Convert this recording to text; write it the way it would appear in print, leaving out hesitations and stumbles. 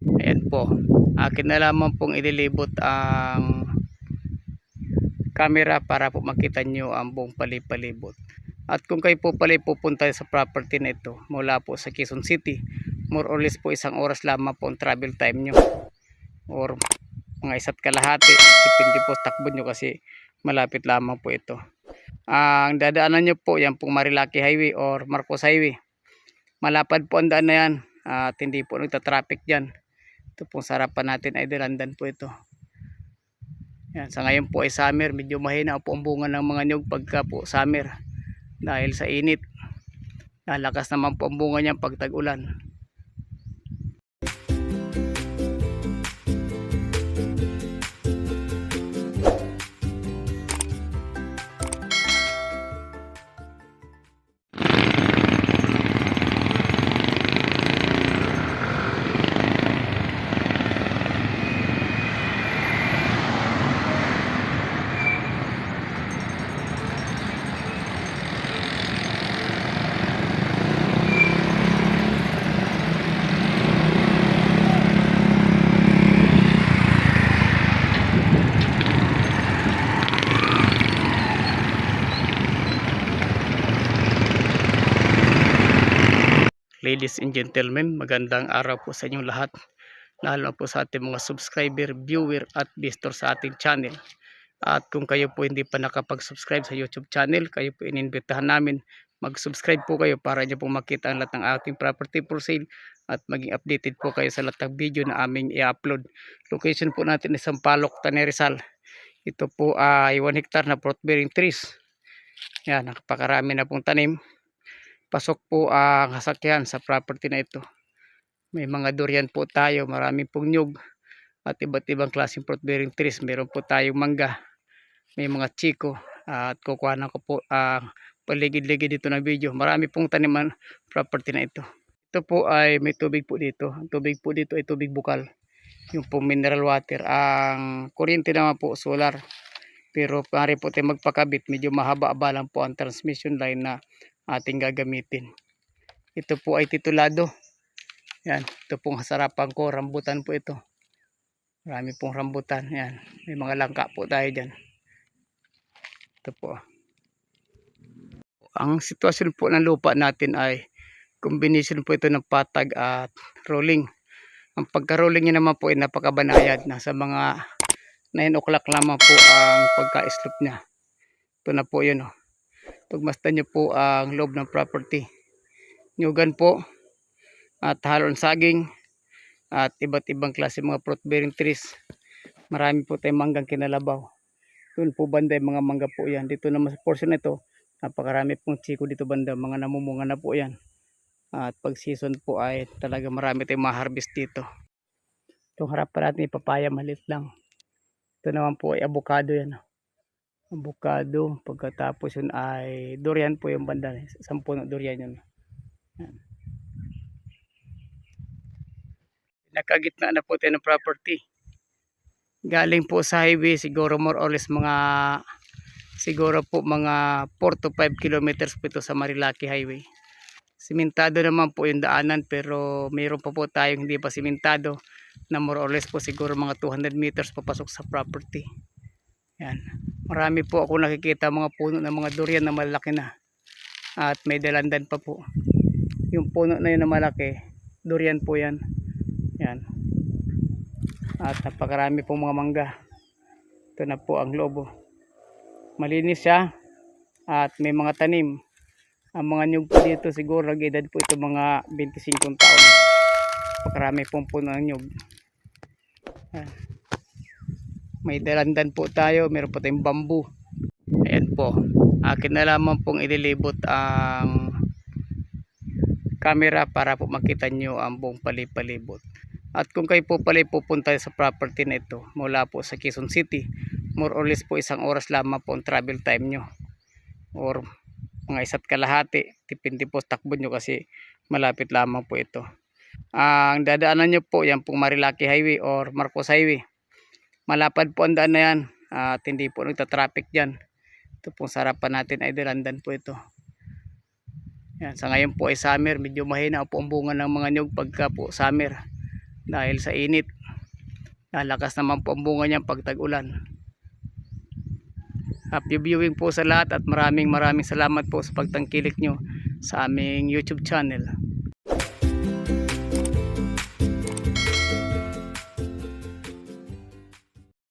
Ayan po. Akin na lamang pong ililibot ang camera para po makita nyo ang buong palibot. At kung kayo po pala pupunta sa property na ito mula po sa Quezon City, more or less po 1 oras lamang po ang travel time nyo, or mga 1.5. Depende po takbo nyo kasi malapit lamang po ito. Ang dadaanan nyo po yan pong Marilaki Highway or Marcos Highway. Malapad po ang daan na yan at hindi po nagta-traffic dyan. Ito pong sarapan natin ay Dalandan po ito. Yan, sa ngayon po ay summer, medyo mahina po ang bunga ng mga nyug pagka po summer dahil sa init. Lalakas naman po ang bunga niyan pag tag-ulan. Ladies and gentlemen, magandang araw po sa inyong lahat, lalo po sa ating mga subscriber, viewer at visitor sa ating channel. At kung kayo po hindi pa nakapag-subscribe sa YouTube channel, kayo po inimbitahan namin mag-subscribe po kayo para niyo po makita ang lahat ng ating property for sale at maging updated po kayo sa lahat ng video na aming i-upload. Location po natin is Sampaloc, Tanay Rizal. Ito po ay 1 hectare na fruit bearing trees. Yan, napakarami na pong tanim. Pasok po ang sasakyan sa property na ito. May mga durian po tayo, marami pong nyug at iba't ibang klaseng fruit bearing trees. Meron po tayong mangga, may mga chiko, at kukuhanan ko po ang paligid-ligid dito ng video. Marami pong taniman property na ito. Ito po ay may tubig po dito. Ang tubig po dito ay tubig bukal, yung po mineral water. Ang kuryente naman po solar, pero pare po tayo magpakabit, medyo mahaba-haba lang po ang transmission line na ating gagamitin. Ito po ay titulado. Yan, ito pong hasarapan ko, rambutan po ito. Marami pong rambutan. Yan, may mga langka po tayo dyan. Ito po. Ang sitwasyon po ng lupa natin ay combination po ito ng patag at rolling. Ang pagka-rolling niya naman po ay napakabanayad. Nasa mga 9 o'clock lamang po ang pagka-slope niya. Ito na po yun. Pagmasdan nyo po ang loob ng property. Nyugan po at halong saging at iba't ibang klase mga fruit bearing trees. Marami po tayong manggang kinalabaw. Doon po banda yung mga mangga po yan. Dito naman sa portion nito, napakarami pong chiko dito banda. Mga namumunga na po yan. At pag season po ay talaga marami tayong ma-harvest dito. Itong harapan natin papaya, maliit lang. Ito naman po ay avocado yan. Avocado. Pagkatapos yun ay durian po yung banda. 10 puno durian yun. Yan. Nakagitna na po tayo ng property. Galing po sa highway siguro more or less mga 4 to 5 kilometers po ito sa Marilaki Highway. Simentado naman po yung daanan, pero mayroon pa po tayong hindi pa simentado na more or less po siguro mga 200 meters papasok sa property. Yan. Marami po ako nakikita mga puno ng mga durian na malaki na. At may dalandan pa po. Yung puno na yun na malaki, durian po yan. Yan. At napakarami pong mga mangga. Ito na po ang lobo. Malinis siya at may mga tanim. Ang mga nyug po dito siguro nag-edad po ito mga 25 taon. Napakarami pong puno ng nyug. Yan. May dalandan po tayo, meron po tayong bamboo. Ayan po. Akin na lamang pong ililibot ang camera para po makita nyo ang buong palibot. At kung kayo po pala pupunta sa property na ito mula po sa Quezon City, more or less po 1 oras lamang po ang travel time nyo, or mga 1.5. Depende po takbo nyo kasi malapit lamang po ito. Ang dadaanan nyo po yan pong Marilaki Highway or Marcos Highway. Malapad po ang daan na yan at hindi po nagta-traffic dyan. Ito pong sarapan natin ay Dalandan po ito. Yan, sa ngayon po ay summer, medyo mahina po ang bunga ng mga nyug pagka po summer dahil sa init. Lalakas naman po ang bunga niyan pag tag-ulan. Happy viewing po sa lahat at maraming salamat po sa pagtangkilik nyo sa aming YouTube channel.